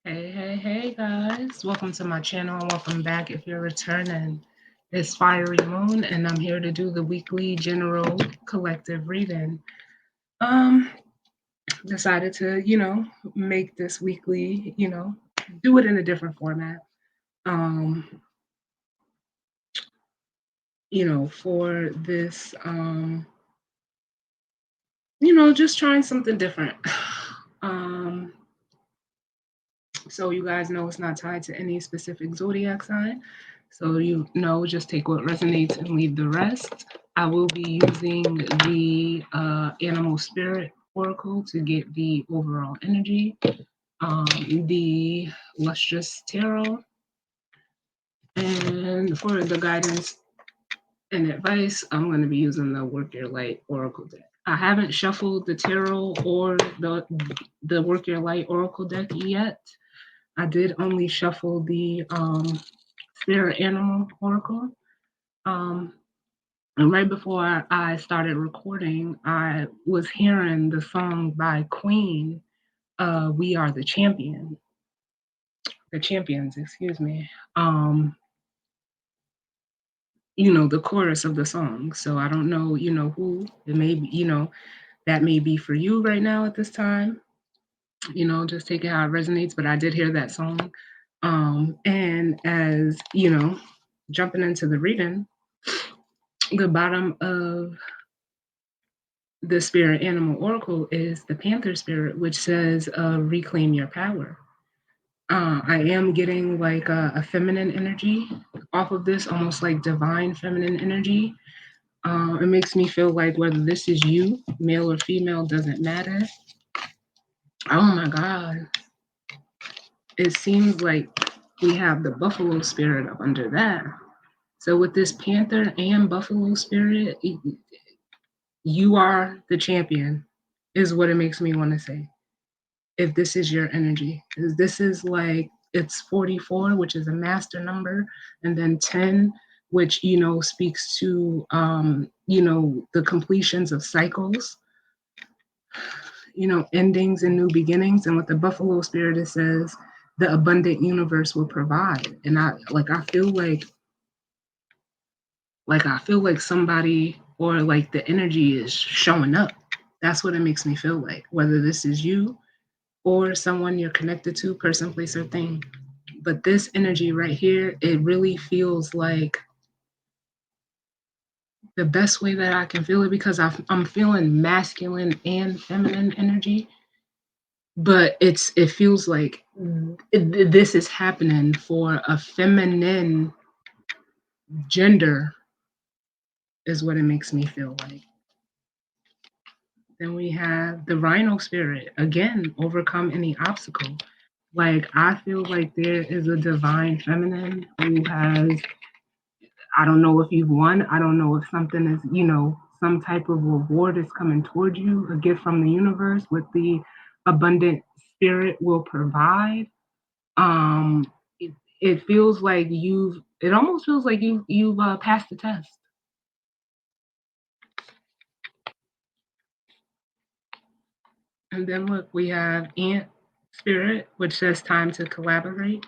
Hey guys. Welcome to my channel and welcome back if you're returning. It's Fiery Moon and I'm here to do the weekly general collective reading. Um Decided to, make this weekly, do it in a different format. Um, for this just trying something different. Um So you guys know it's not tied to any specific zodiac sign. So just take what resonates and leave the rest. I will be using the animal spirit oracle to get the overall energy, the lustrous tarot, and for the guidance and advice, I'm going to be using the Work Your Light oracle deck. I haven't shuffled the tarot or the Work Your Light oracle deck yet. I did only shuffle the Spirit Animal Oracle. Um, and right before I started recording, I was hearing the song by Queen, "We Are the Champions." Excuse me. The chorus of the song. So I don't know, who it may be. That may be for you right now at this time. Just take it how it resonates. But I did hear that song. And as jumping into the reading, the bottom of the spirit animal oracle is the panther spirit, which says reclaim your power. I am getting like a feminine energy off of this, almost like divine feminine energy. It makes me feel like whether this is you, male or female, doesn't matter. Oh my God. It seems like we have the buffalo spirit up under that. So with this panther and buffalo spirit, you are the champion, is what it makes me want to say. If this is your energy, because this is like it's 44, which is a master number, and then 10, which speaks to the completions of cycles, endings and new beginnings. And with the buffalo spirit, it says the abundant universe will provide. And I feel like somebody or like the energy is showing up. That's what it makes me feel like, whether this is you or someone you're connected to, person, place, or thing. But this energy right here, it really feels like the best way that I can feel it, because I'm feeling masculine and feminine energy, but it feels like this is happening for a feminine gender, is what it makes me feel like. Then we have the rhino spirit. Again, overcome any obstacle. Like, I feel like there is a divine feminine who has, I don't know if you've won. I don't know if something is, some type of reward is coming towards you, a gift from the universe with the abundant spirit will provide. Um, it feels like it almost feels like you've passed the test. And then look, we have ant spirit, which says time to collaborate.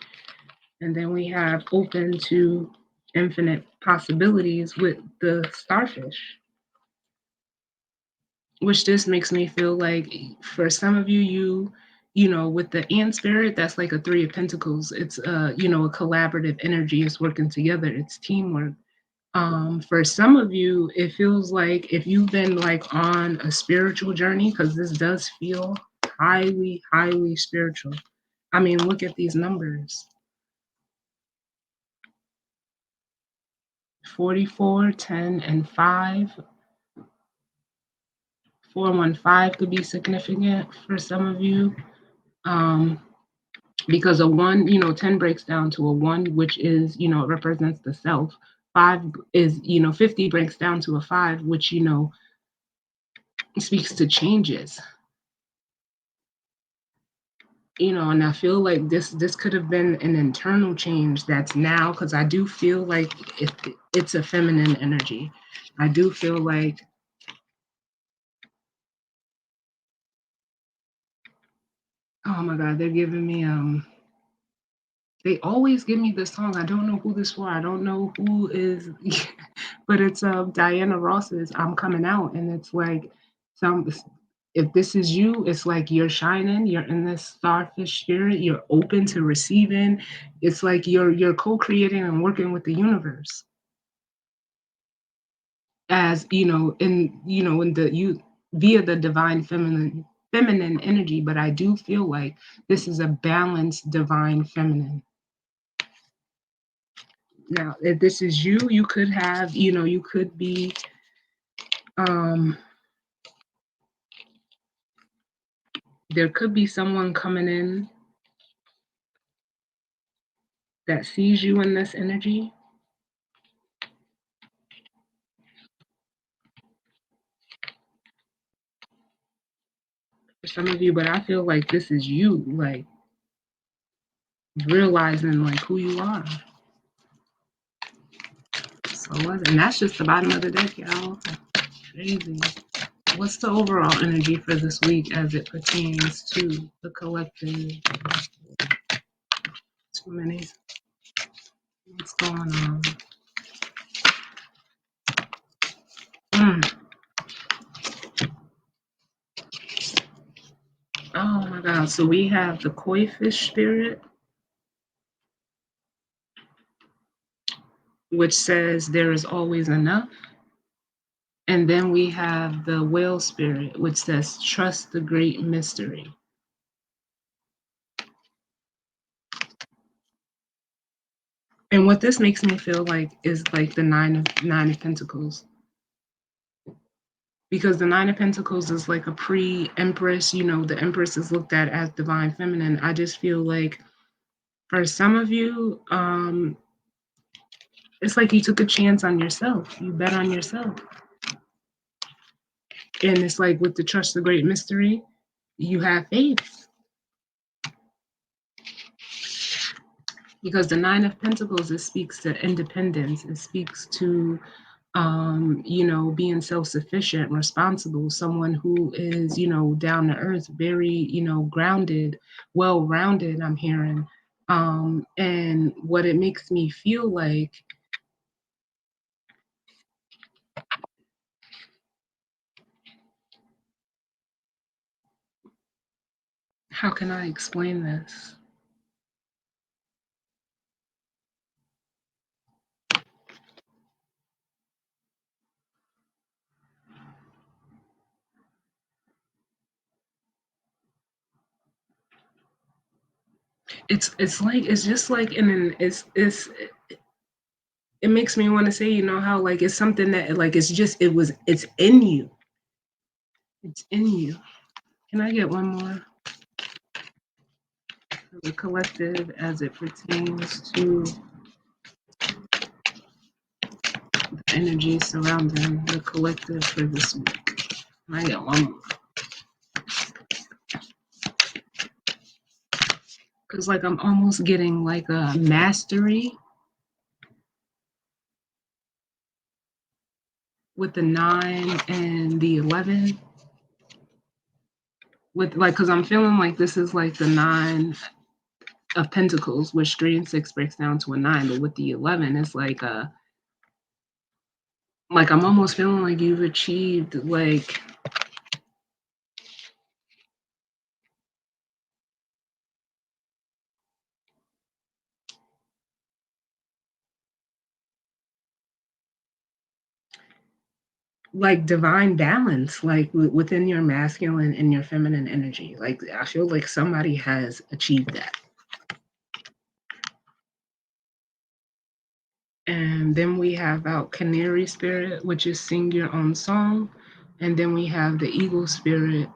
And then we have open to infinite possibilities with the starfish, which just makes me feel like for some of you, with the ant spirit, that's like a three of pentacles. It's a collaborative energy. It's working together. It's teamwork. For some of you, it feels like if you've been like on a spiritual journey, because this does feel highly, highly spiritual. I mean, look at these numbers: 44, 10, and 5. 415 could be significant for some of you. Um, because a one, 10 breaks down to a one, which is, it represents the self. Five is, 50 breaks down to a five, which, speaks to changes. And I feel like this could have been an internal change that's now, because I do feel like it's a feminine energy. I do feel like, oh my God, they're giving me They always give me this song. I don't know who this for. I don't know who is, but it's Diana Ross's "I'm Coming Out," and it's like some. If this is you, it's like you're shining. You're in this starfish spirit. You're open to receiving. It's like you're co-creating and working with the universe, as in the you via the divine feminine energy. But I do feel like this is a balanced divine feminine. Now, if this is you, you could have, you could be, um, there could be someone coming in that sees you in this energy for some of you, but I feel like this is you, like realizing like who you are. So what? And that's just the bottom of the deck, y'all. Crazy. What's the overall energy for this week as it pertains to the collective? Too many. What's going on? Mm. Oh my God. So we have the koi fish spirit, which says there is always enough. And then we have the whale spirit, which says trust the great mystery. And what this makes me feel like is like the nine of pentacles. Because the nine of pentacles is like a pre-empress, the empress is looked at as divine feminine. I just feel like for some of you, it's like you took a chance on yourself. You bet on yourself. And it's like with the trust the great mystery, you have faith. Because the nine of pentacles, it speaks to independence. It speaks to being self-sufficient, responsible, someone who is, down to earth, very, grounded, well-rounded, I'm hearing. And what it makes me feel like, how can I explain this? It's like it's just like in an it's it makes me want to say, how like it's something that like it's in you. It's in you. Can I get one more? The collective as it pertains to the energy surrounding the collective for this week. Can I get one more? Because like I'm almost getting like a mastery with the 9 and the 11. With like, because I'm feeling like this is like the 9 of pentacles, which 3 and 6 breaks down to a 9, but with the 11 it's like I'm almost feeling like you've achieved like divine balance, like within your masculine and your feminine energy. Like I feel like somebody has achieved that. And then we have out canary spirit, which is sing your own song. And then we have the eagle spirit,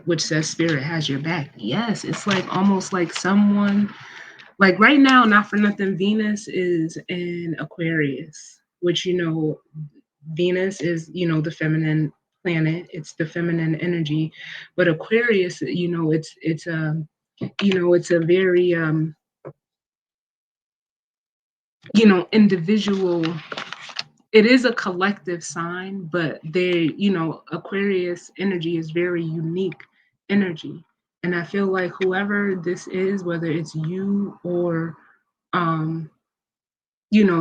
which says spirit has your back. Yes, it's like almost like someone, like right now, not for nothing, Venus is in Aquarius, which, Venus is, the feminine planet. It's the feminine energy. But Aquarius, it's a very, individual. It is a collective sign, but Aquarius energy is very unique energy. And I feel like whoever this is, whether it's you or um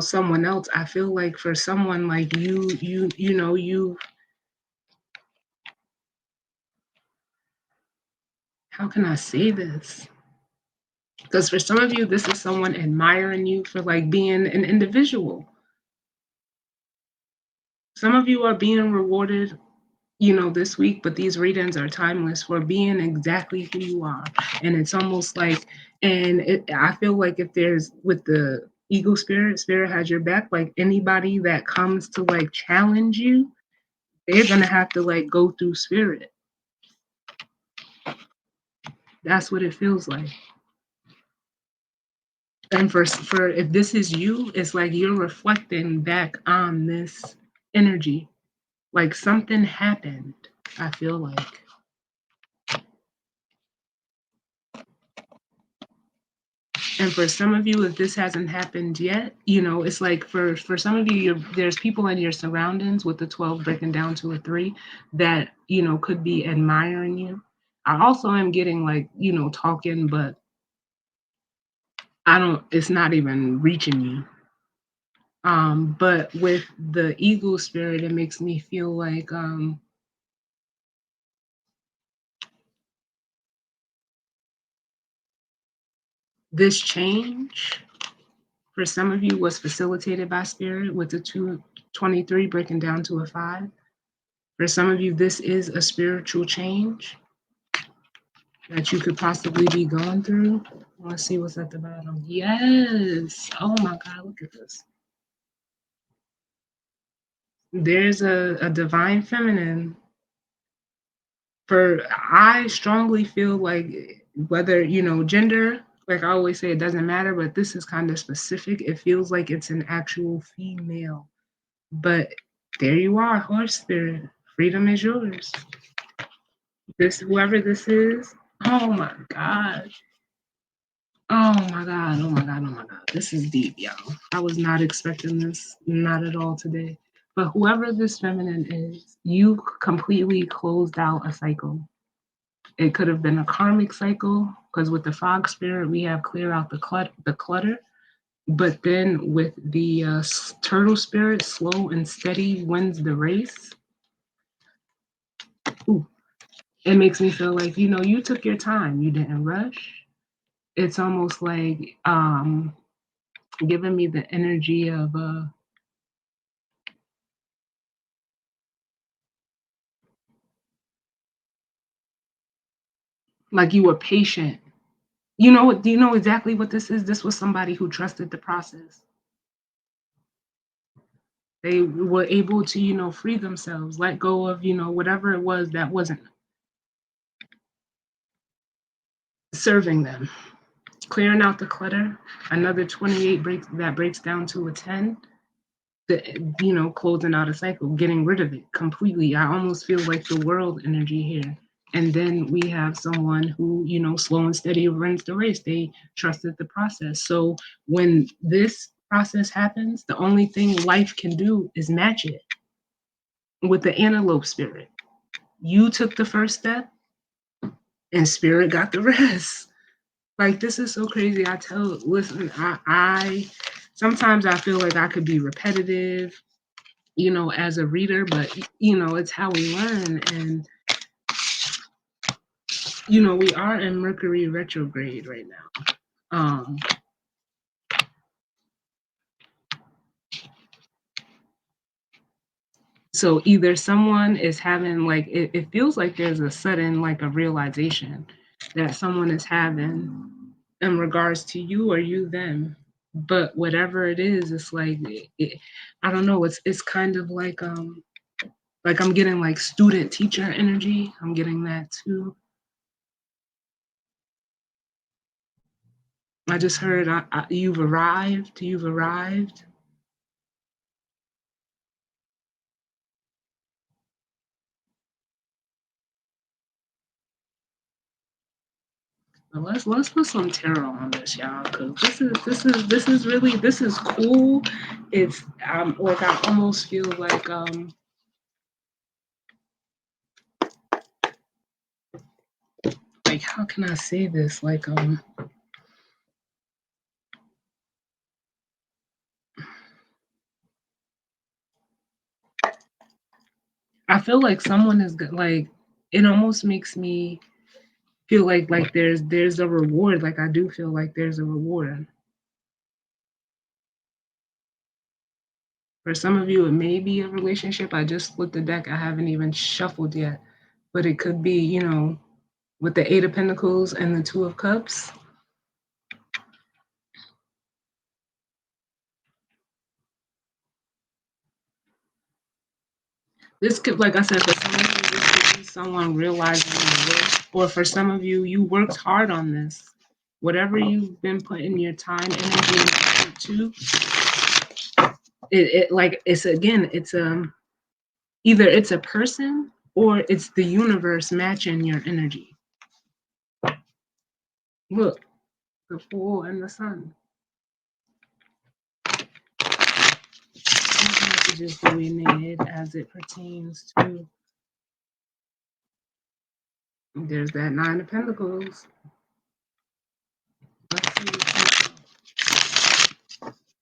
someone else, I feel like for someone like you, how can I say this? Because for some of you, this is someone admiring you for like being an individual. Some of you are being rewarded, this week, but these readings are timeless for being exactly who you are. And it's almost like, I feel like if there's with the ego spirit has your back, like anybody that comes to like challenge you, they're gonna have to like go through spirit. That's what it feels like. And for if this is you, it's like you're reflecting back on this energy. Like something happened, I feel like. And for some of you, if this hasn't happened yet, it's like for some of you, there's people in your surroundings with the 12 breaking down to a 3 that could be admiring you. I also am getting like talking, but I don't. It's not even reaching you. But with the eagle spirit, it makes me feel like this change for some of you was facilitated by spirit with the 223 breaking down to a 5. For some of you, this is a spiritual change that you could possibly be going through. Let's see what's at the bottom. Yes. Oh my God, look at this. There's a divine feminine. I strongly feel like whether, gender, like I always say, it doesn't matter, but this is kind of specific. It feels like it's an actual female. But there you are, horse spirit. Freedom is yours. This, whoever this is, oh my God. Oh my God, oh my God, oh my God. This is deep, y'all. I was not expecting this, not at all today. But whoever this feminine is, you completely closed out a cycle. It could have been a karmic cycle, because with the fog spirit, we have clear out the clutter. But then with the turtle spirit, slow and steady wins the race. Ooh, it makes me feel like, you took your time. You didn't rush. It's almost like giving me the energy of like you were patient. Do you know exactly what this is? This was somebody who trusted the process. They were able to, free themselves, let go of, whatever it was that wasn't serving them. Clearing out the clutter. Another 28 breaks down to a 10. Closing out a cycle, getting rid of it completely. I almost feel like the world energy here. And then we have someone who, slow and steady runs the race. They trusted the process. So when this process happens, the only thing life can do is match it with the antelope spirit. You took the first step and spirit got the rest. Like this is so crazy. Listen, I sometimes I feel like I could be repetitive, as a reader, but it's how we learn. And we are in Mercury retrograde right now. So either someone is having like it feels like there's a sudden like a realization that someone is having in regards to you or you them. But whatever it is, it's like I don't know. It's kind of like I'm getting like student teacher energy. I'm getting that too. I just heard you've arrived. You've arrived. But let's put some tarot on this, y'all, because this is cool. It's like I almost feel like like, how can I say this? Like, I feel like someone is like, it almost makes me feel like there's a reward. Like I do feel like there's a reward. For some of you, it may be a relationship. I just split the deck. I haven't even shuffled yet, but it could be, with the Eight of Pentacles and the Two of Cups. This could, like I said, for some of you, this could be someone realizing their worth, or for some of you, you worked hard on this. Whatever you've been putting your time, energy, and effort to, it like it's again, it's either it's a person or it's the universe matching your energy. Look, the Fool and the Sun. What messages do we need as it pertains to? There's that Nine of Pentacles. Let's see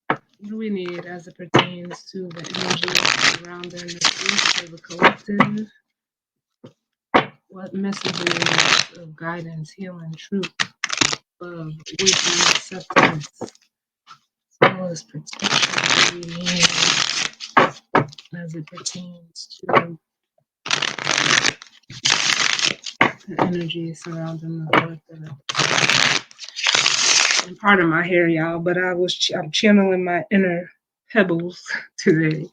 what do we need as it pertains to the energy surrounding the truth of the collective? What messages of guidance, healing, truth, love, wisdom, acceptance, as well as protection do we need as it pertains to the energy surrounding the collective? And pardon my hair, y'all, but I'm channeling my inner pebbles today.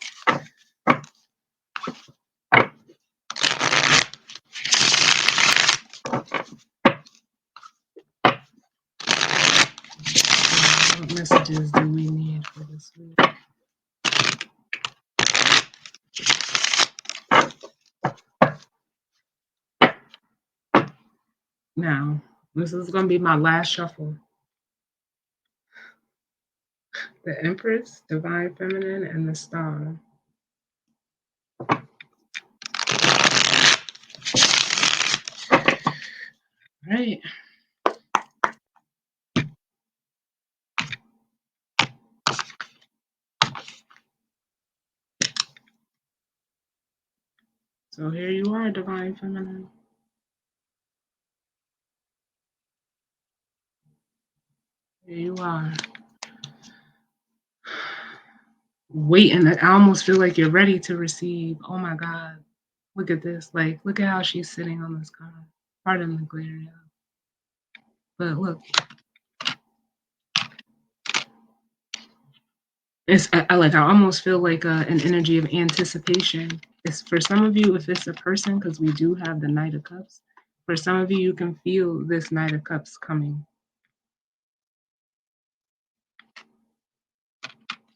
What messages do we need for this week? Now, this is going to be my last shuffle. The Empress, Divine Feminine, and the Star. Right. So here you are, Divine Feminine. Here you are. Waiting. I almost feel like you're ready to receive. Oh my God. Look at this. Like, look at how she's sitting on this card. Pardon the glare, yeah. But look. I almost feel like an energy of anticipation. It's for some of you, if it's a person, because we do have the Knight of Cups. For some of you, you can feel this Knight of Cups coming.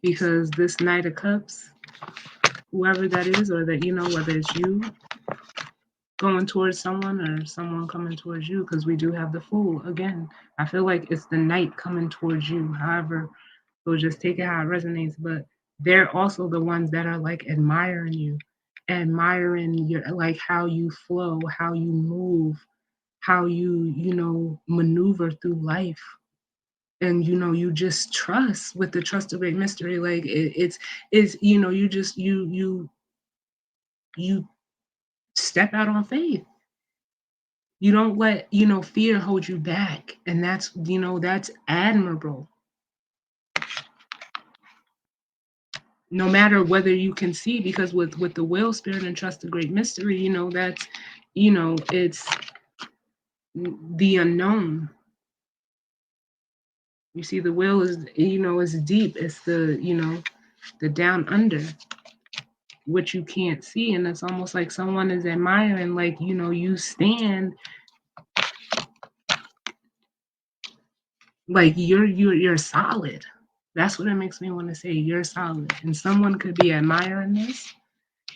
Because this Knight of Cups, whoever that is, or that, whether it's you going towards someone or someone coming towards you, because we do have the Fool. Again, I feel like it's the Knight coming towards you. However, so just take it how it resonates. But they're also the ones that are like admiring you, admiring your, like, how you flow, how you move, how you maneuver through life. And you just trust with the trust of great mystery. Like it's you just you step out on faith. You don't let fear hold you back, and that's admirable. No matter whether you can see, because with the will, spirit, and trust of great mystery, that's it's the unknown. You see, the will is deep. It's the down under, which you can't see, and it's almost like someone is admiring, like you stand, like you're solid. That's what it makes me want to say. You're solid, and someone could be admiring this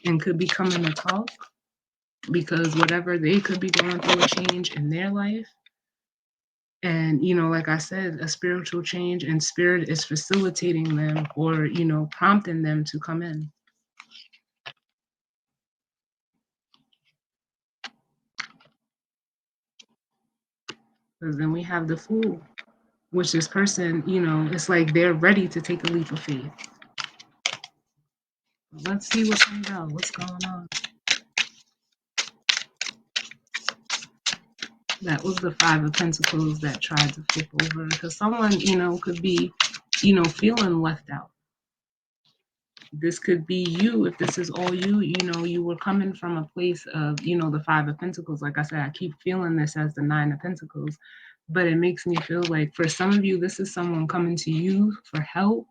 and could be coming to talk, because whatever they could be going through a change in their life. And like I said, a spiritual change, and spirit is facilitating them, or prompting them to come in. Because then we have the Fool, which this person, it's like they're ready to take a leap of faith. Let's see what comes out. What's going on? That was the Five of Pentacles that tried to flip over. Because someone, could be, feeling left out. This could be you. If this is all you, you were coming from a place of, the Five of Pentacles. Like I said, I keep feeling this as the Nine of Pentacles. But it makes me feel like for some of you, this is someone coming to you for help.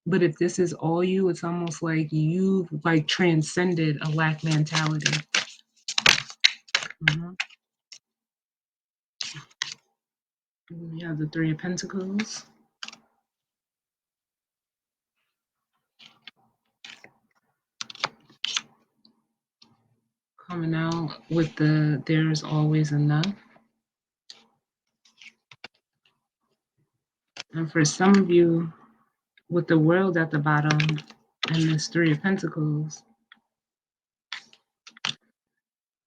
But if this is all you, it's almost like you've like transcended a lack mentality. Mm-hmm. We have the Three of Pentacles. Coming out with the There's Always Enough. And for some of you, with the World at the bottom and this Three of Pentacles,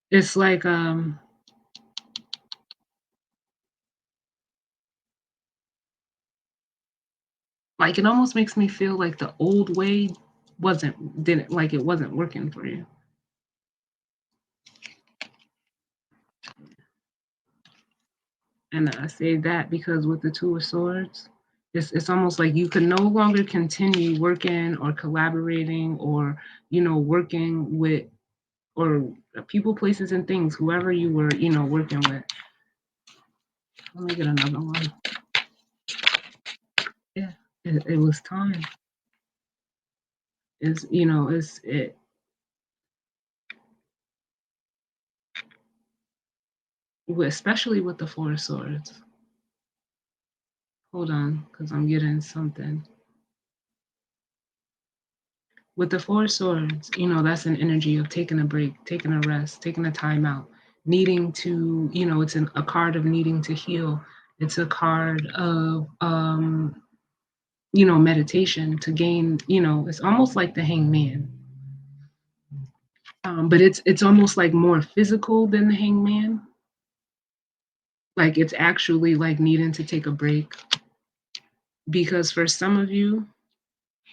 it's like it almost makes me feel like the old way it wasn't working for you. And I say that because with the Two of Swords, it's almost like you can no longer continue working or collaborating or working with or people, places, and things, whoever you were working with. Let me get another one. Yeah, it was time. Especially with the Four of Swords. Hold on, because I'm getting something. With the Four of Swords, that's an energy of taking a break, taking a rest, taking a time out, needing to, it's a card of needing to heal. It's a card of, meditation to gain, it's almost like the Hangman. But it's almost like more physical than the Hangman. Like it's actually like needing to take a break. Because for some of you,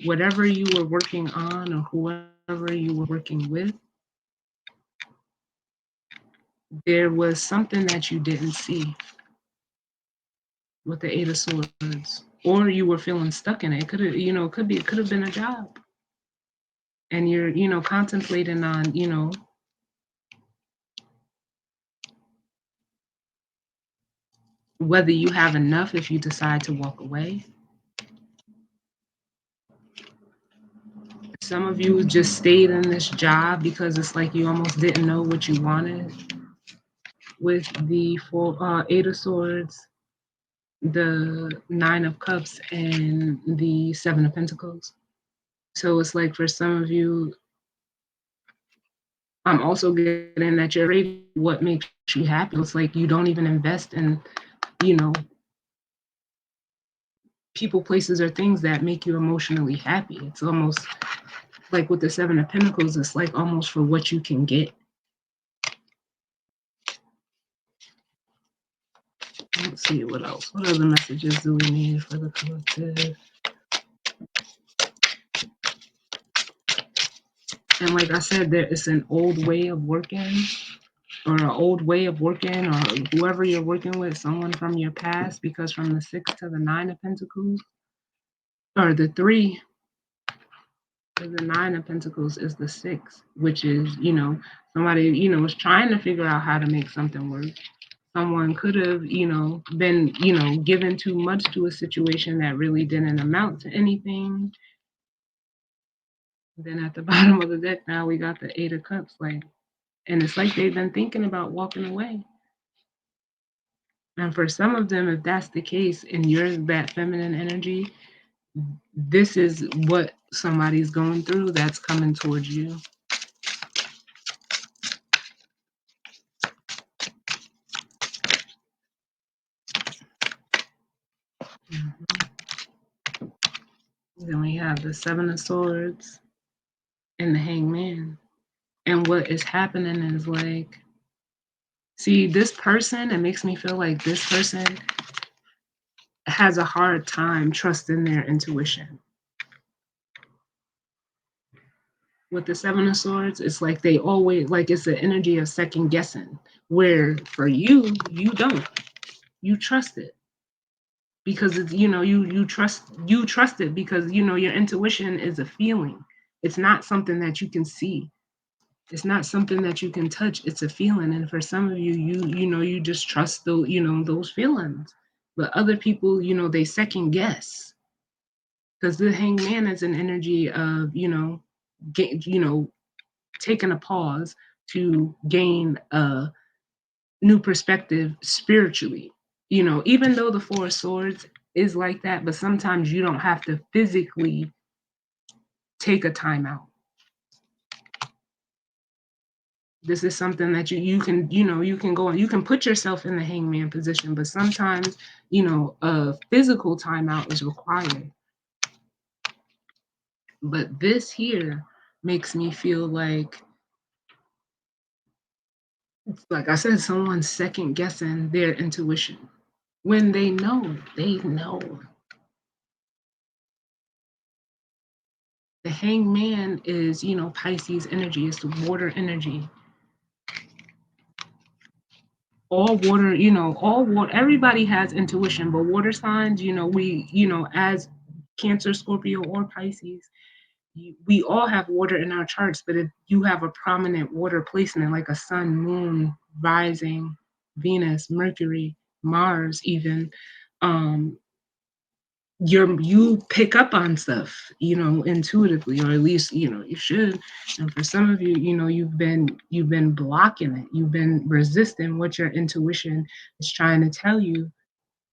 whatever you were working on or whoever you were working with, there was something that you didn't see with the Eight of Swords, or you were feeling stuck in it. It could have, it could have been a job, and you're, contemplating on, whether you have enough if you decide to walk away. Some of you just stayed in this job because it's like you almost didn't know what you wanted. With the Eight of Swords, the Nine of Cups, and the Seven of Pentacles. So it's like for some of you, I'm also getting that you're afraid what makes you happy. It's like you don't even invest in, people, places, or things that make you emotionally happy. It's almost like with the Seven of Pentacles, it's like almost for what you can get. Let's see what else. What other messages do we need for the collective? And like I said, there is an old way of working, or an old way of working, or whoever you're working with, someone from your past, because from the Six to the Nine of Pentacles, or the Three to the Nine of Pentacles is the Six, which is, somebody, is trying to figure out how to make something work. Someone could have, been, given too much to a situation that really didn't amount to anything. Then at the bottom of the deck, now we got the Eight of Cups, and it's like they've been thinking about walking away. And for some of them, if that's the case, and you're that feminine energy, this is what somebody's going through that's coming towards you. Mm-hmm. Then we have the Seven of Swords and the Hangman. And what is happening is like See, this person, it makes me feel like this person has a hard time trusting their intuition. With the Seven of Swords, it's like they always like it's the energy of second guessing. Where for you, you don't. You trust it because it's you trust it because your intuition is a feeling. It's not something that you can see. It's not something that you can touch. It's a feeling, and for some of you, you just trust those feelings. But other people, they second guess because the hangman is an energy of get, taking a pause to gain a new perspective spiritually. Even though the Four of Swords is like that, but sometimes you don't have to physically take a time out. This is something that you can go on. You can put yourself in the hangman position, but sometimes a physical timeout is required. But this here makes me feel like I said, someone's second guessing their intuition when they know, they know. The hangman is, Pisces energy. It's the water energy. All water, everybody has intuition, but water signs, as Cancer, Scorpio, or Pisces, we all have water in our charts, but if you have a prominent water placement, like a sun, moon, rising, Venus, Mercury, Mars, even, um, you pick up on stuff intuitively, or at least you should. And for some of you, you've been blocking it, you've been resisting what your intuition is trying to tell you.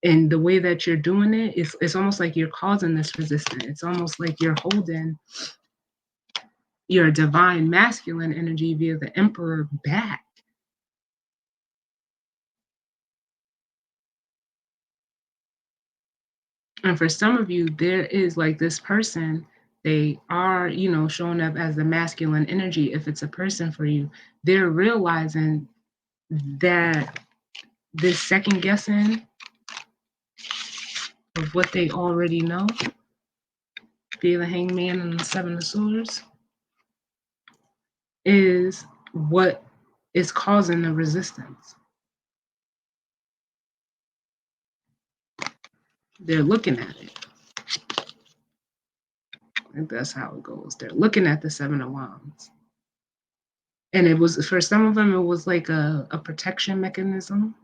And the way that you're doing it, it's almost like you're causing this resistance. It's almost like you're holding your divine masculine energy via the emperor back. And for some of you, there is like this person, they are, showing up as the masculine energy. If it's a person for you, they're realizing that this second guessing of what they already know, via the hangman and the seven of swords, is what is causing the resistance. They're looking at it. I think that's how it goes. They're looking at the Seven of Wands. And it was, for some of them, it was like a protection mechanism.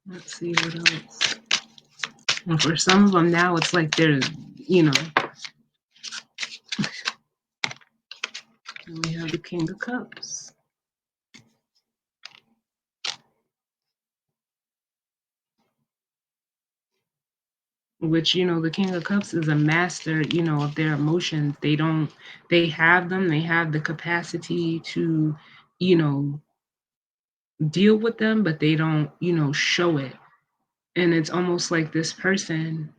Let's see what else. And for some of them now, it's like they're, we have the King of Cups. Which, the King of Cups is a master, of their emotions. They have them, they have the capacity to, deal with them, but they don't, show it. And it's almost like this person,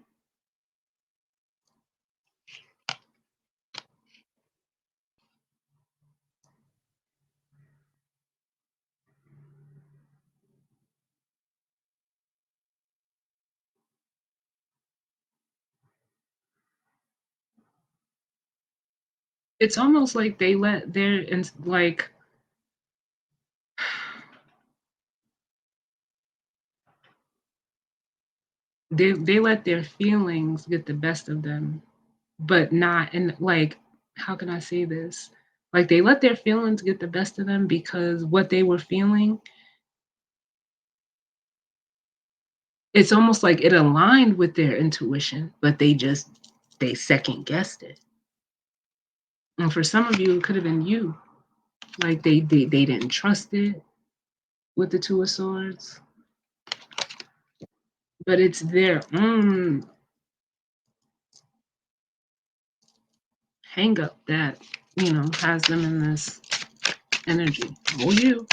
it's almost like they let their, like, they let their feelings get the best of them, but not in, like, how can I say this? Like, they let their feelings get the best of them because what they were feeling, it's almost like it aligned with their intuition, but they second guessed it. And for some of you, it could have been you. Like, they didn't trust it with the Two of Swords, but it's their own hang up that, has them in this energy. Oh, you.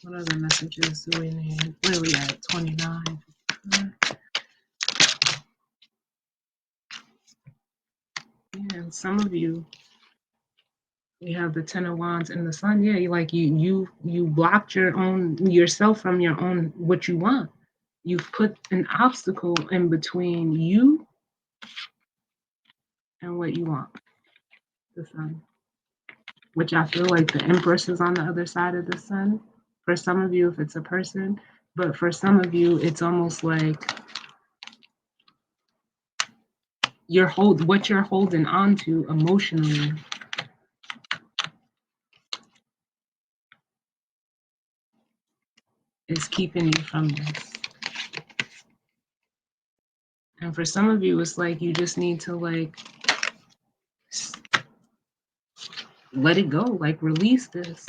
What other messages do we need? Where are we at? 29. Yeah, and some of you, you have the Ten of Wands and the Sun. Yeah, you blocked your own yourself from your own what you want. You've put an obstacle in between you and what you want. The Sun, which I feel like the Empress is on the other side of the Sun. For some of you, if it's a person, but for some of you, it's almost like what you're holding on to emotionally is keeping you from this. And for some of you, it's like you just need to like let it go, like release this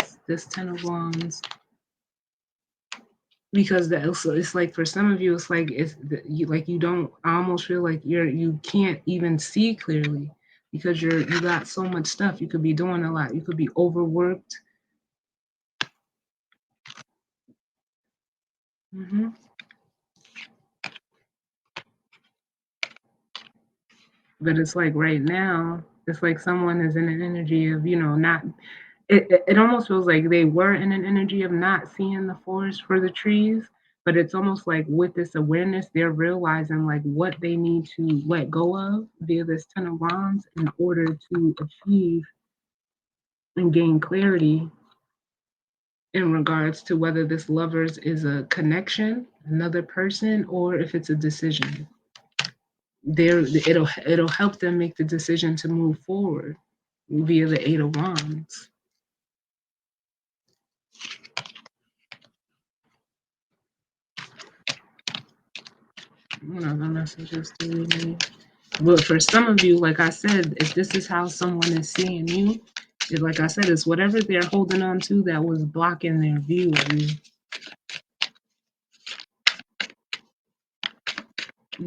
Ten of Wands, because it's like for some of you, it's like you don't. I almost feel like you can't even see clearly because you got so much stuff. You could be doing a lot. You could be overworked. Mm-hmm. But it's like right now, it's like someone is in an energy of not. It almost feels like they were in an energy of not seeing the forest for the trees, but it's almost like with this awareness they're realizing like what they need to let go of via this Ten of Wands in order to achieve and gain clarity in regards to whether this lovers is a connection, another person, or if it's a decision. There it'll help them make the decision to move forward via the Eight of Wands. What other messages do we need? But for some of you, like I said, if this is how someone is seeing you, like I said, it's whatever they're holding on to that was blocking their view of you.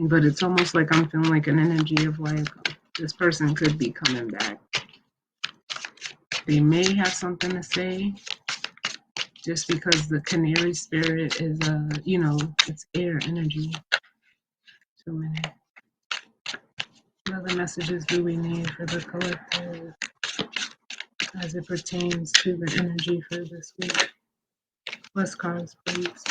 But it's almost like I'm feeling like an energy of like this person could be coming back. They may have something to say just because the canary spirit is it's air energy. Too many. What other messages do we need for the collective as it pertains to the energy for this week? Less cards, please.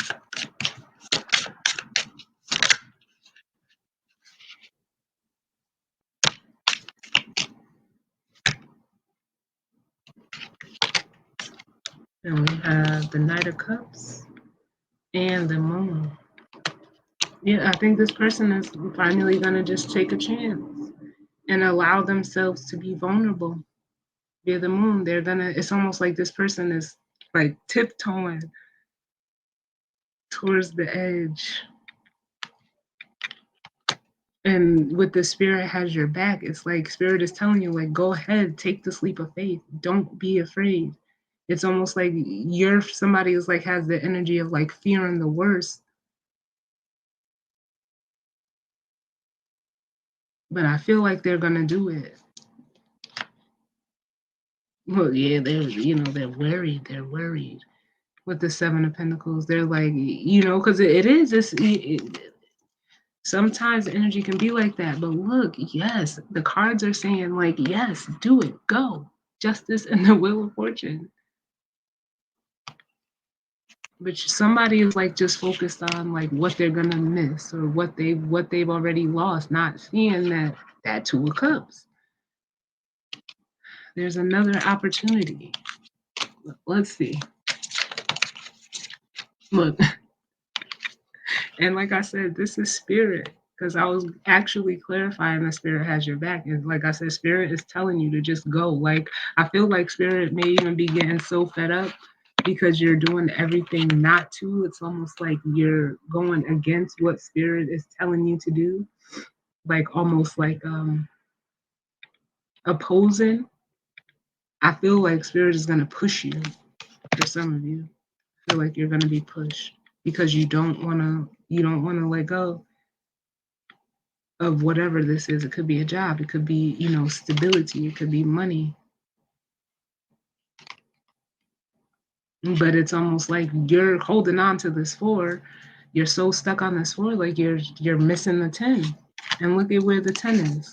And we have the Knight of Cups and the Moon. Yeah, I think this person is finally going to just take a chance and allow themselves to be vulnerable via the Moon. It's almost like this person is like tiptoeing towards the edge. And with the Spirit has your back, it's like Spirit is telling you, like, go ahead, take the leap of faith. Don't be afraid. It's almost like somebody is like has the energy of like fearing the worst. But I feel like they're gonna do it. Well, yeah, they're worried. They're worried with the Seven of Pentacles. They're like, because it is this. Sometimes the energy can be like that. But look, yes, the cards are saying like, yes, do it, go. Justice and the Wheel of Fortune. But somebody is like just focused on like what they're gonna miss or what they've already lost, not seeing that Two of Cups. There's another opportunity. Let's see. Look, and like I said, this is Spirit because I was actually clarifying that Spirit has your back. And like I said, Spirit is telling you to just go. Like I feel like Spirit may even be getting so fed up because you're doing everything not to. It's almost like you're going against what Spirit is telling you to do. Like almost like opposing. I feel like Spirit is gonna push you. For some of you, I feel like you're gonna be pushed because you don't wanna let go of whatever this is. It could be a job, it could be, stability, it could be money. But it's almost like you're holding on to this four. You're so stuck on this 4, like you're missing the 10. And look at where the 10 is.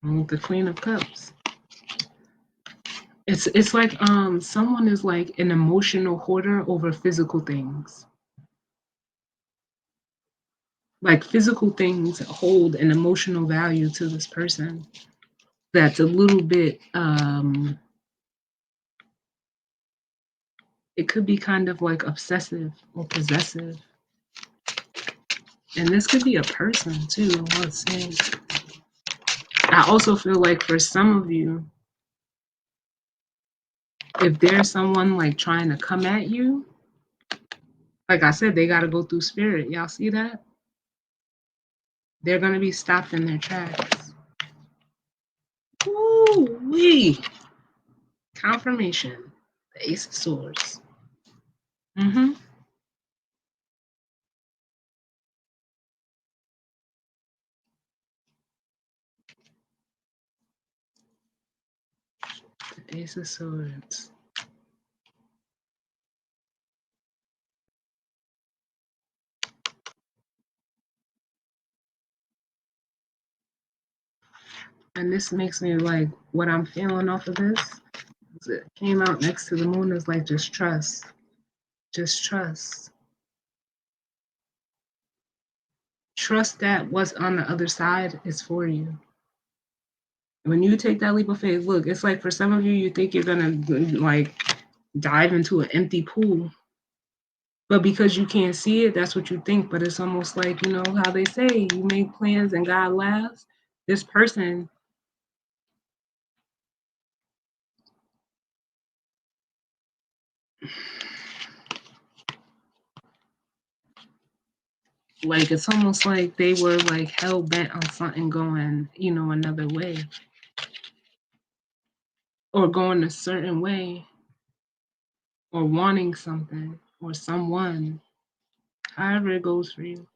And the Queen of Cups. It's like someone is like an emotional hoarder over physical things. Like physical things hold an emotional value to this person that's a little bit it could be kind of like obsessive or possessive. And this could be a person too, let's see. I also feel like for some of you, if there's someone like trying to come at you, like I said, they got to go through spirit. Y'all see that? They're going to be stopped in their tracks. Ooh, wee. Confirmation. The Ace of Swords. Mm-hmm. The Ace of Swords. And this makes me like what I'm feeling off of this. It came out next to the moon is like just trust. Just trust. Trust that what's on the other side is for you. When you take that leap of faith, look, it's like for some of you, you think you're gonna like dive into an empty pool. But because you can't see it, that's what you think. But it's almost like, you know, how they say you make plans and God laughs. This person, like, it's almost like they were like hell bent on something going, you know, another way or going a certain way or wanting something or someone, however it goes for you.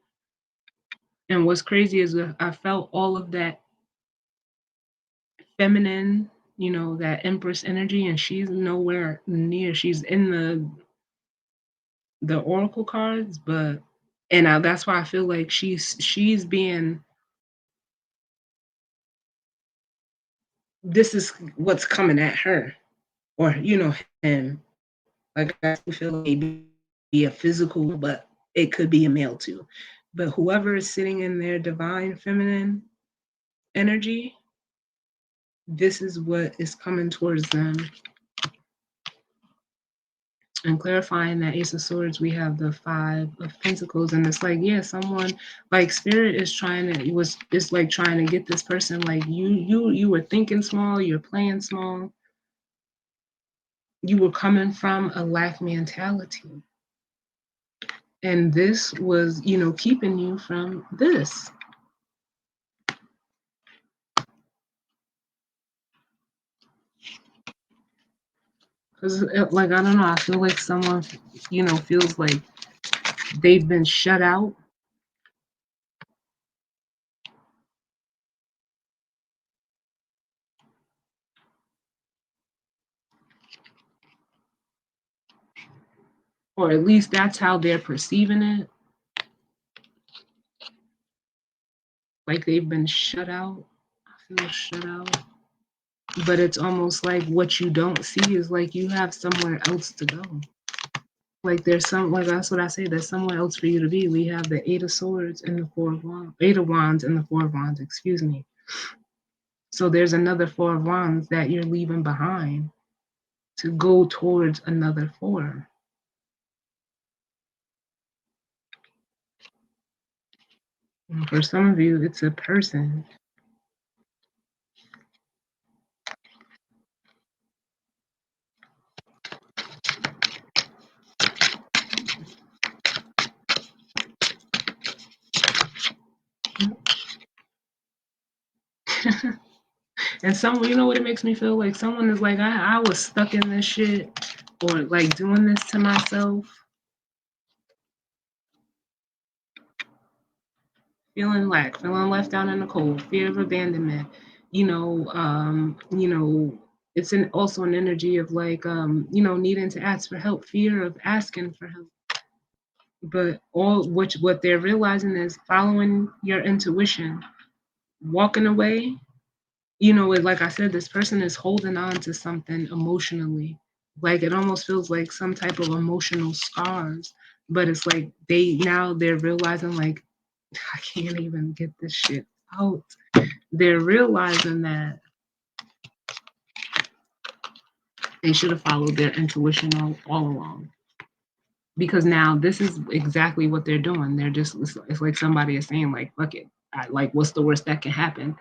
And what's crazy is I felt all of that feminine, you know, that empress energy, and she's nowhere near. She's in the oracle cards, but and that's why I feel like she's being. This is what's coming at her, or you know him. Like I feel like maybe be a physical, but it could be a male too. But whoever is sitting in their divine feminine energy, this is what is coming towards them. And clarifying that Ace of Swords, we have the Five of Pentacles, and it's like, yeah, someone like Spirit is trying to was is like trying to get this person like you were thinking small, you're playing small, you were coming from a lack mentality, and this was you know keeping you from this. Because like I don't know, I feel like someone you know feels like they've been shut out or at least that's how they're perceiving it. Like they've been shut out. I feel shut out. But it's almost like what you don't see is like you have somewhere else to go. Like there's some like that's what I say, there's somewhere else for you to be. We have the Eight of Swords and the Four of Wands, Eight of Wands and the Four of Wands, excuse me. So there's another Four of Wands that you're leaving behind to go towards another four. And for some of you, it's a person. And some, you know what it makes me feel like someone is like, I was stuck in this shit or like doing this to myself, feeling feeling left out in the cold, fear of abandonment, you know, It's an also an energy of like needing to ask for help, fear of asking for help. But all which what they're realizing is following your intuition, walking away, like I said, this person is holding on to something emotionally. Like it almost feels like some type of emotional scars. But it's like they're realizing like I can't even get this shit out. They're realizing that they should have followed their intuition all along. Because now this is exactly what they're doing. They're just it's like somebody is saying like, fuck it. Like what's the worst that can happen?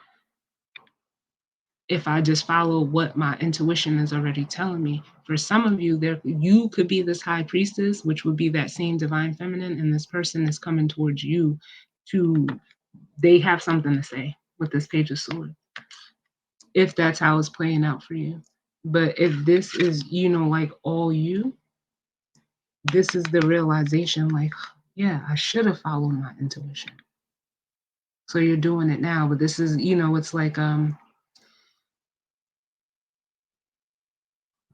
If I just follow what my intuition is already telling me. For some of you, you could be this high priestess, which would be that same divine feminine, and this person is coming towards you to they have something to say with this page of swords. If that's how it's playing out for you. But if this is, like all you, this is the realization, like, yeah, I should have followed my intuition. So you're doing it now, but this is, it's like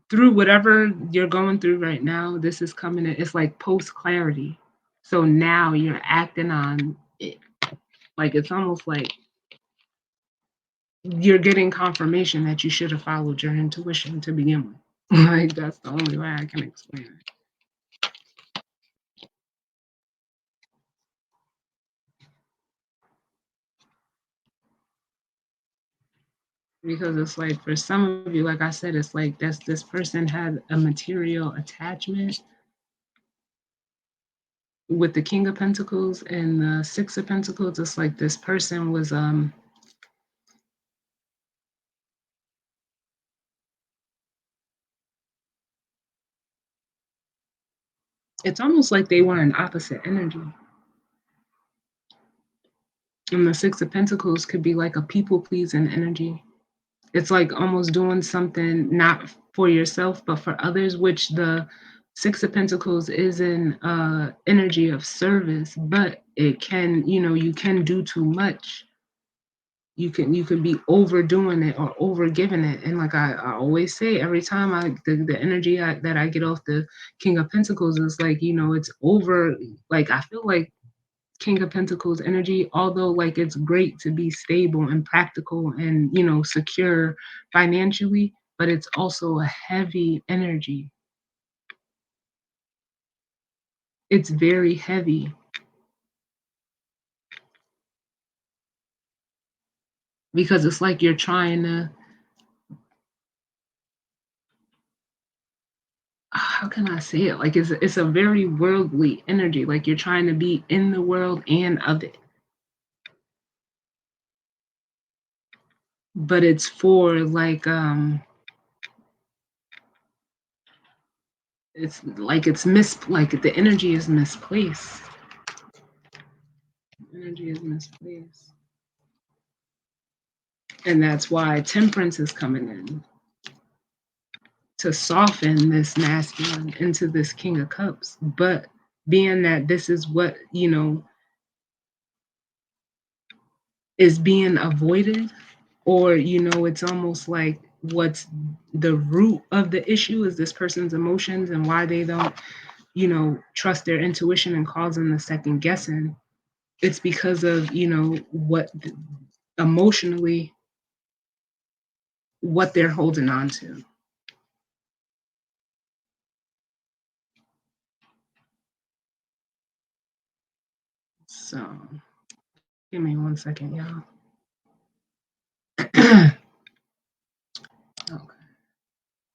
through whatever you're going through right now, this is coming in, it's like post clarity. So now you're acting on it. Like it's almost like you're getting confirmation that you should have followed your intuition to begin with. Like that's the only way I can explain it. Because it's like for some of you, like I said, it's like this person had a material attachment with the King of Pentacles and the Six of Pentacles. It's like this person was it's almost like they were an opposite energy. And the Six of Pentacles could be like a people pleasing energy. It's like almost doing something not for yourself, but for others, which the Six of Pentacles is an energy of service, but it can, you can do too much. You can be overdoing it or over giving it. And like I always say, every time the energy that I get off the King of Pentacles is like, it's over. Like I feel like King of Pentacles energy, although like it's great to be stable and practical and secure financially, but it's also a heavy energy. It's very heavy because it's like you're trying to, how can I say it? Like it's a very worldly energy. Like you're trying to be in the world and of it. But it's for like it's like like the energy is misplaced. Energy is misplaced. And that's why temperance is coming in to soften this masculine into this King of Cups. But being that this is what, is being avoided, or, it's almost like what's the root of the issue is this person's emotions and why they don't, trust their intuition and causing the second guessing. It's because of, what emotionally, what they're holding on to. So give me 1 second, y'all. Okay.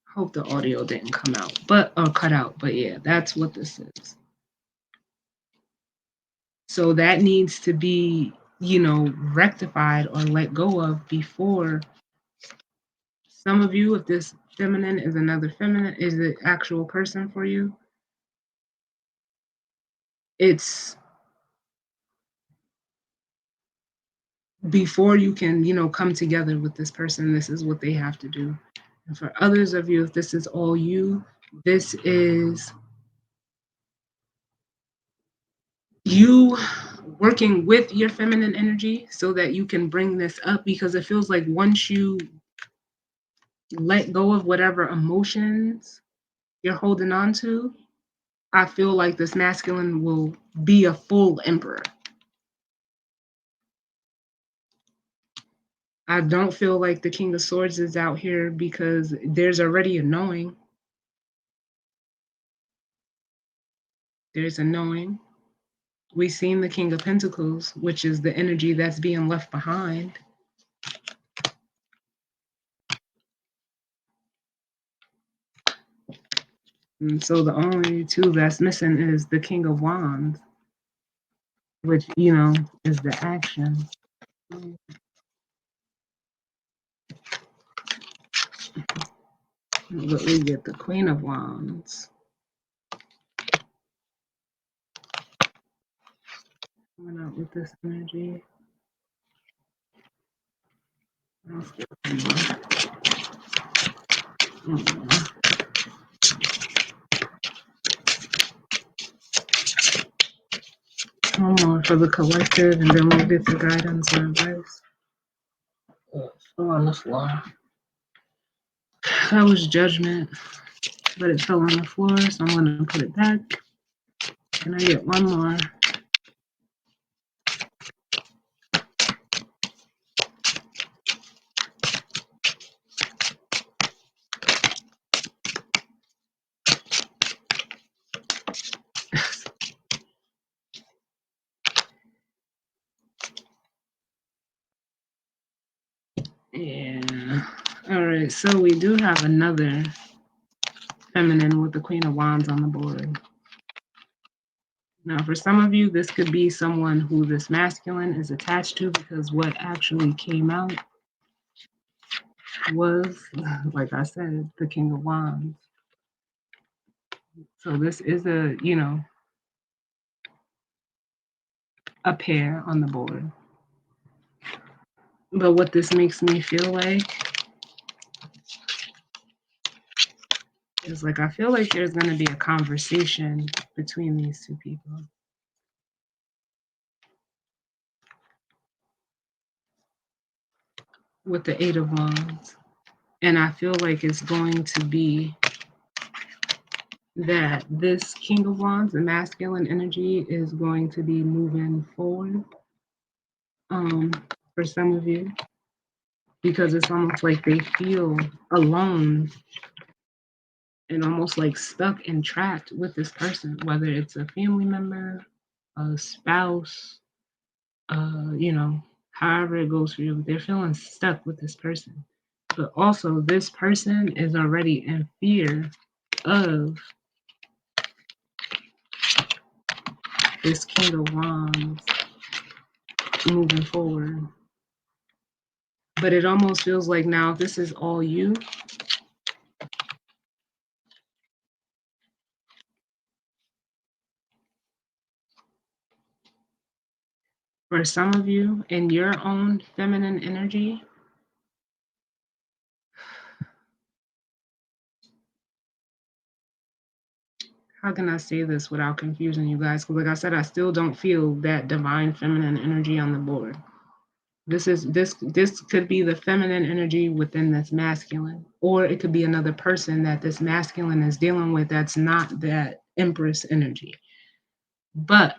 Hope the audio didn't come out, or cut out. But yeah, that's what this is. So that needs to be, rectified or let go of before some of you, if this feminine is another feminine, is the actual person for you. It's before you can, come together with this person, this is what they have to do. And for others of you, if this is all you, this is you working with your feminine energy so that you can bring this up, because it feels like once you let go of whatever emotions you're holding on to, I feel like this masculine will be a full emperor. I don't feel like the King of Swords is out here because there's already a knowing. There's a knowing. We've seen the King of Pentacles, which is the energy that's being left behind. And so the only two that's missing is the King of Wands, which, is the action. But we get the Queen of Wands. Coming out with this energy. One more for the collective, and then we'll get the guidance and advice. Fell on the floor. That was judgment, but it fell on the floor, so I'm going to put it back. Can I get one more? Yeah. All right, so we do have another feminine with the Queen of Wands on the board. Now, for some of you, this could be someone who this masculine is attached to, because what actually came out was, like I said, the King of Wands. So this is a pair on the board. But what this makes me feel like is like, I feel like there's going to be a conversation between these two people. With the Eight of Wands. And I feel like it's going to be that this King of Wands, the masculine energy, is going to be moving forward for some of you, because it's almost like they feel alone and almost like stuck and trapped with this person, whether it's a family member, a spouse, however it goes for you, they're feeling stuck with this person. But also, this person is already in fear of this King of Wands moving forward. But it almost feels like now, if this is all you, for some of you, in your own feminine energy, how can I say this without confusing you guys? Because like I said, I still don't feel that divine feminine energy on the board. This could be the feminine energy within this masculine, or it could be another person that this masculine is dealing with that's not that Empress energy. But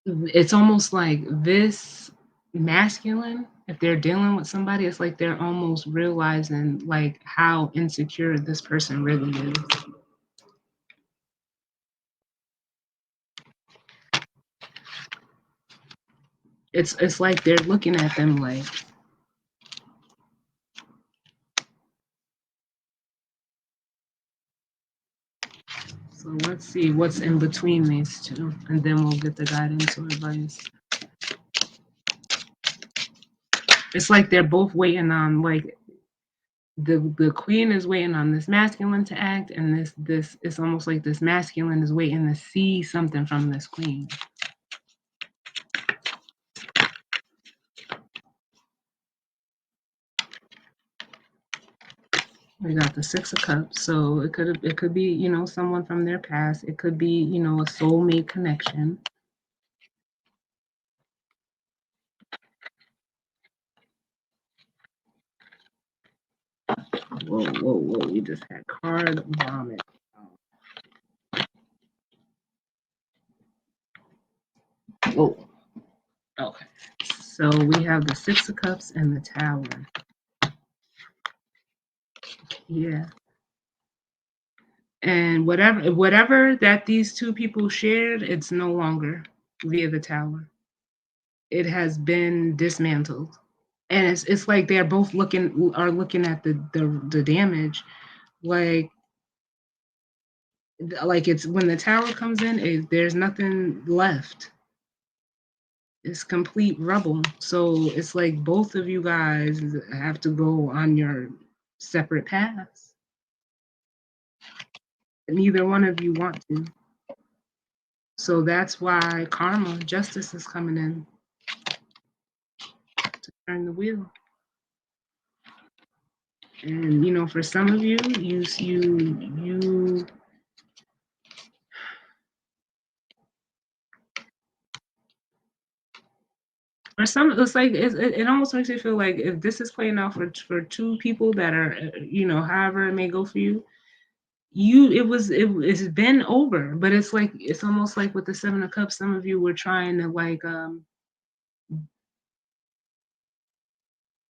it's almost like this masculine, if they're dealing with somebody, it's like they're almost realizing like how insecure this person really is. It's like they're looking at them like, so let's see what's in between these two, and then we'll get the guidance or advice. It's like they're both waiting on, like, the queen is waiting on this masculine to act, and this it's almost like this masculine is waiting to see something from this queen. We got the Six of Cups, so it could be someone from their past. It could be a soulmate connection. Whoa. We just had card vomit. Whoa. Okay. So we have the Six of Cups and the Tower. Yeah. And whatever that these two people shared, it's no longer via the Tower. It has been dismantled. And it's like they're both looking at the damage, like it's when the Tower comes in, there's nothing left. It's complete rubble. So it's like both of you guys have to go on your separate paths. Neither one of you want to. So that's why karma, justice is coming in to turn the wheel. And for some of you, you for some, it's like it almost makes me feel like if this is playing out for two people that are however it may go for you, it's been over. But it's almost like with the Seven of Cups, some of you were trying to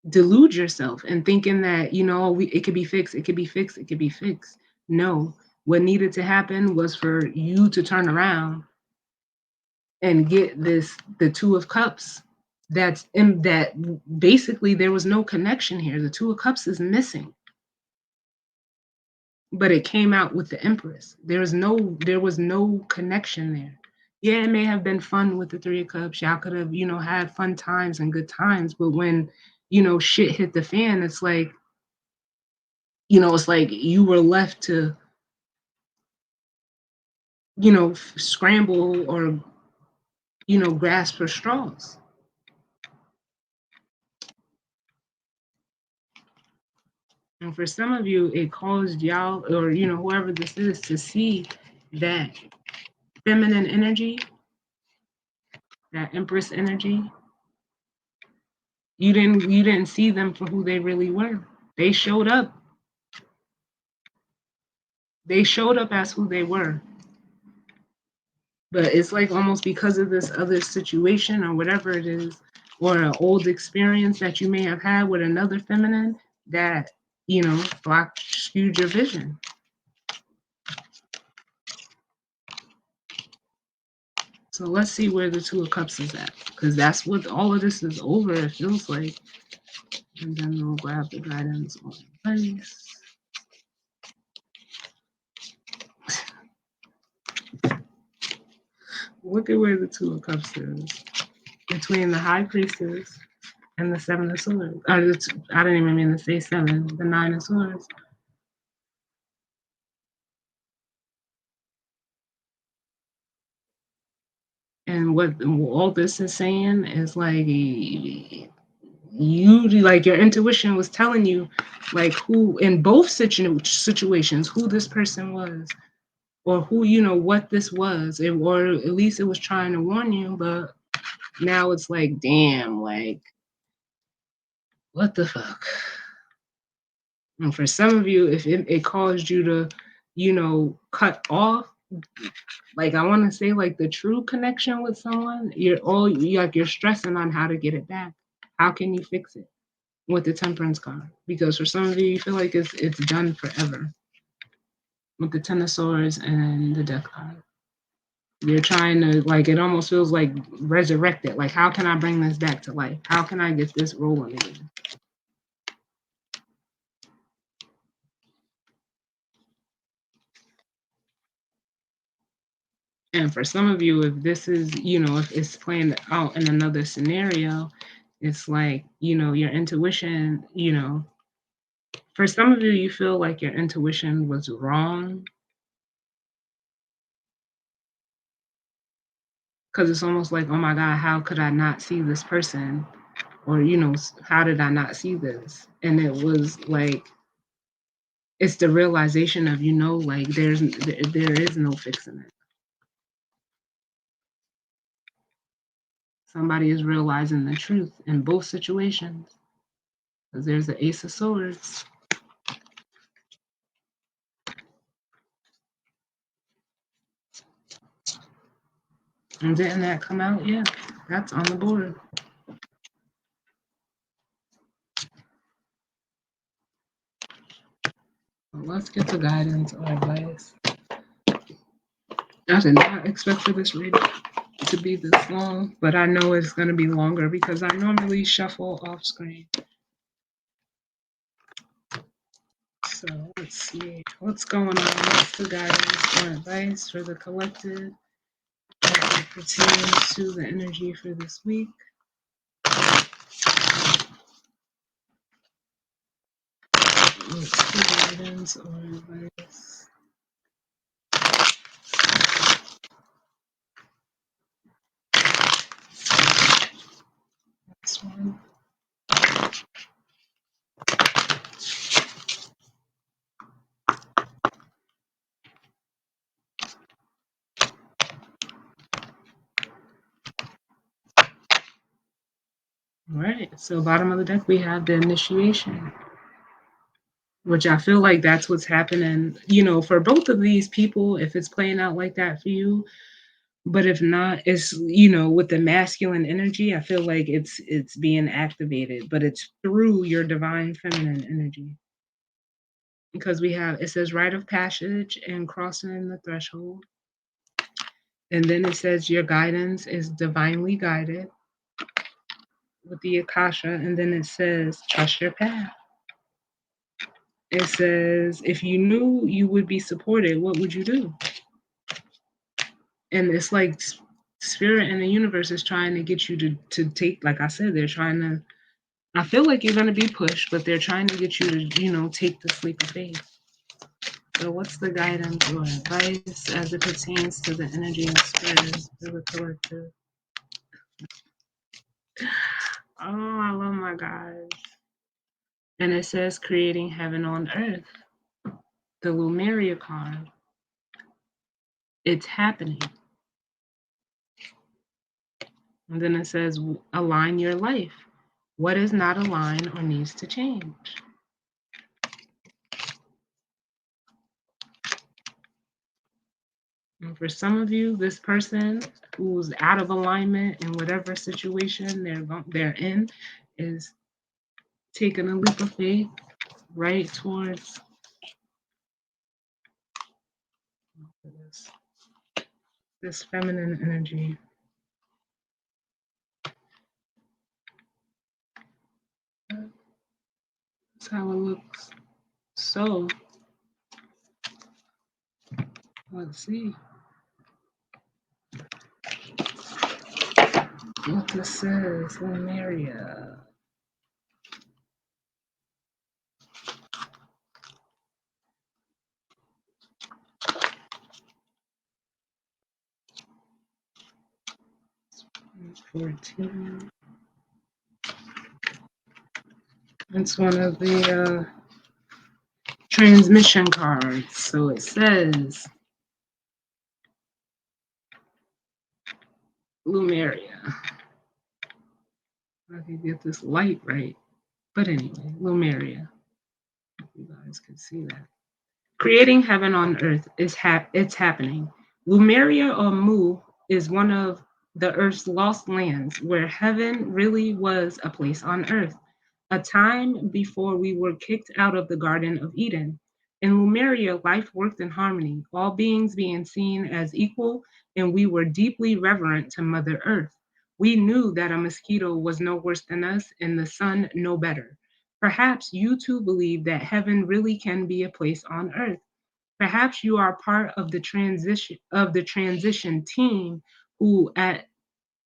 delude yourself and thinking that it could be fixed, it could be fixed, it could be fixed. No, what needed to happen was for you to turn around and get the Two of Cups. That basically there was no connection here. The Two of Cups is missing, but it came out with the Empress. There was no connection there. Yeah, it may have been fun with the Three of Cups. Y'all could have had fun times and good times, but when shit hit the fan, it's like it's like you were left to scramble or grasp for straws. And for some of you, it caused y'all or whoever this is to see that feminine energy, that Empress energy. You didn't see them for who they really were. They showed up. They showed up as who they were. But it's like almost because of this other situation or whatever it is, or an old experience that you may have had with another feminine that, blocked, skewed your vision. So let's see where the Two of Cups is at, because that's what all of this is over, it feels like. And then we'll grab the guidance on place. Look at where the Two of Cups is. Between the High Priestess and the Seven of Swords. I didn't even mean to say seven, the Nine of Swords. And what all this is saying is like your intuition was telling you like who in both situations who this person was or who what this was or at least it was trying to warn you, but now it's like damn, like what the fuck. And for some of you, if it caused you to cut off, like I want to say like the true connection with someone, you're stressing on how to get it back. How can you fix it with the Temperance card? Because for some of you, you feel like it's done forever with the Ten of Swords and the Death card. You're trying to it almost feels like resurrect it. Like how can I bring this back to life? How can I get this rolling again? And for some of you, if this is, if it's playing out in another scenario, it's like, your intuition, for some of you, you feel like your intuition was wrong. Because it's almost like, oh my God, how could I not see this person? Or, how did I not see this? And it was like, it's the realization of, like there is no fixing it. Somebody is realizing the truth in both situations. Because there's the Ace of Swords. And didn't that come out? Yeah, that's on the board. Well, let's get to guidance or advice. I did not expect for this reading to be this long, but I know it's going to be longer because I normally shuffle off screen. So let's see what's going on. What's the guidance or advice for the collective as it pertains to the energy for this week? What's the guidance or advice? This one. All right. So bottom of the deck, we have the initiation, which I feel like that's what's happening, for both of these people, if it's playing out like that for you. But if not, it's with the masculine energy, I feel like it's being activated, but it's through your divine feminine energy. Because it says rite of passage and crossing the threshold. And then it says your guidance is divinely guided with the Akasha. And then it says trust your path. It says if you knew you would be supported, what would you do? And it's like spirit and the universe is trying to get you to take, like I said, they're trying to, I feel like you're going to be pushed, but they're trying to get you to, take the sleep of faith. So what's the guidance or advice as it pertains to the energy and spirits of the collective? Oh, I love my guys. And it says creating heaven on earth. The Lumeria card. It's happening. And then it says align your life. What is not aligned or needs to change? And for some of you, this person who's out of alignment in whatever situation they're in is taking a leap of faith right towards this feminine energy. That's how it looks. So let's see what this says. Lumeria. It's 14. It's one of the transmission cards. So it says Lumeria. I can get this light right. But anyway, Lumeria. You guys can see that. Creating heaven on earth it's happening. Lumeria or Mu is one of the earth's lost lands where heaven really was a place on earth, a time before we were kicked out of the Garden of Eden. In Lumeria, life worked in harmony, all beings being seen as equal, and we were deeply reverent to Mother Earth. We knew that a mosquito was no worse than us and the sun no better. Perhaps you too believe that heaven really can be a place on earth. Perhaps you are part of the transition team who at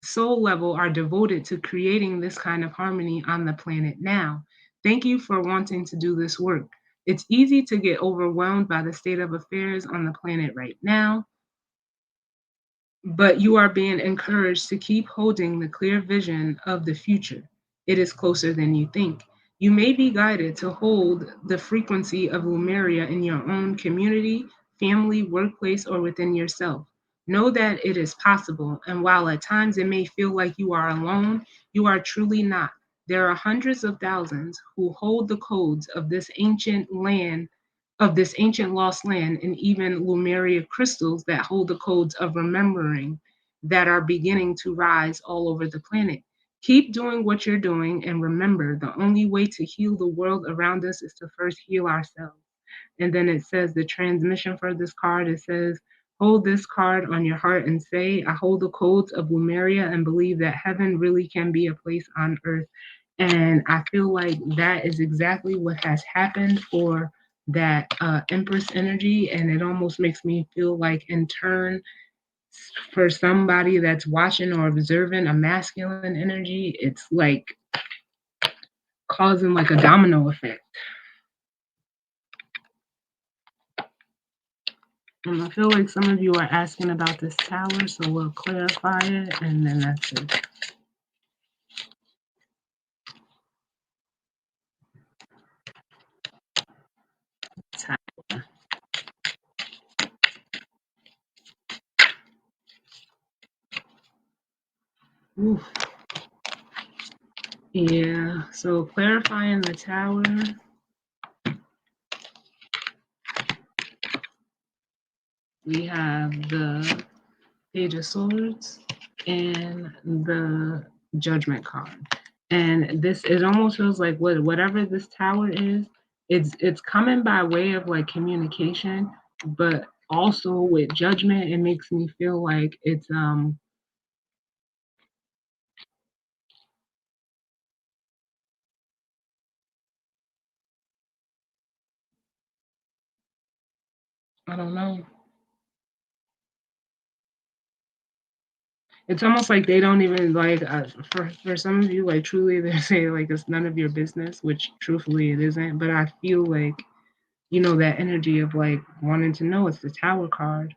soul level are devoted to creating this kind of harmony on the planet now. Thank you for wanting to do this work. It's easy to get overwhelmed by the state of affairs on the planet right now, but you are being encouraged to keep holding the clear vision of the future. It is closer than you think. You may be guided to hold the frequency of Lumeria in your own community, family, workplace, or within yourself. Know that it is possible, and while at times it may feel like you are alone, you are truly not. There are hundreds of thousands who hold the codes of this ancient lost land, and even Lumeria crystals that hold the codes of remembering. that are beginning to rise all over the planet. Keep doing what you're doing, and remember, the only way to heal the world around us is to first heal ourselves. And then it says the transmission for this card, it says, hold this card on your heart and say, I hold the codes of Lemuria and believe that heaven really can be a place on earth. And I feel like that is exactly what has happened for that Empress energy. And it almost makes me feel like, in turn, for somebody that's watching or observing a masculine energy, it's like causing like a domino effect. And I feel like some of you are asking about this tower, so we'll clarify it, and then that's it. Tower. Oof. Yeah, so clarifying the tower. We have the Page of Swords and the Judgment card. And this, it almost feels like whatever this tower is, it's coming by way of like communication, but also with Judgment, it makes me feel like it's I don't know. It's almost like they don't even like for some of you, like truly they say like it's none of your business, which truthfully it isn't. But I feel like, you know, that energy of like wanting to know. It's the Tower card.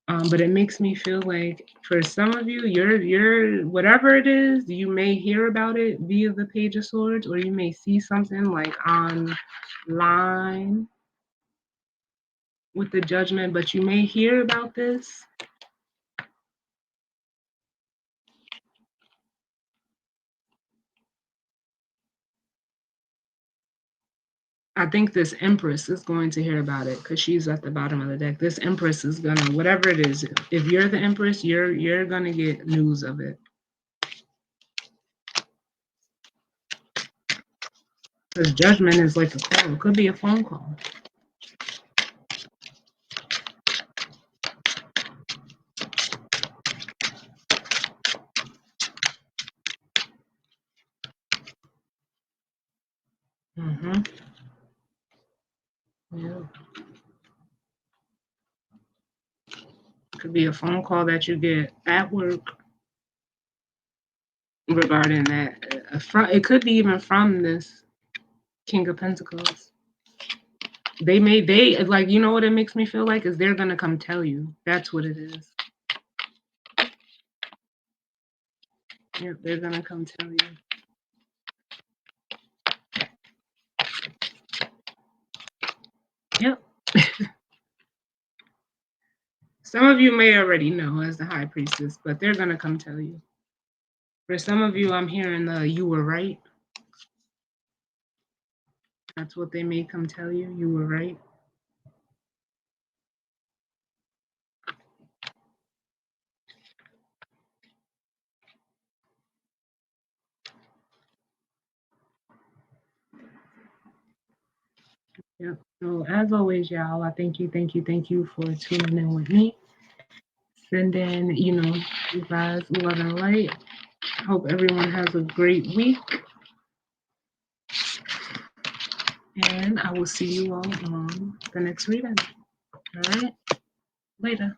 But it makes me feel like for some of you, you're whatever it is, you may hear about it via the Page of Swords, or you may see something like online with the Judgment, but you may hear about this. I think this Empress is going to hear about it because she's at the bottom of the deck. This Empress is gonna, whatever it is, if you're the Empress, you're gonna get news of it. Because Judgment is like a call. It could be a phone call. Mm-hmm. Yeah. Could be a phone call that you get at work regarding that. It could be even from this King of Pentacles. They like, you know what it makes me feel like is they're gonna come tell you. That's what it is. Yep, they're gonna come tell you. Yep. Some of you may already know as the High Priestess, but they're gonna come tell you. For some of you, I'm hearing the you were right. That's what they may come tell you. You were right. Yep. So as always, y'all, I thank you for tuning in with me. Sending, you guys love and light. Hope everyone has a great week. And I will see you all on the next reading. All right. Later.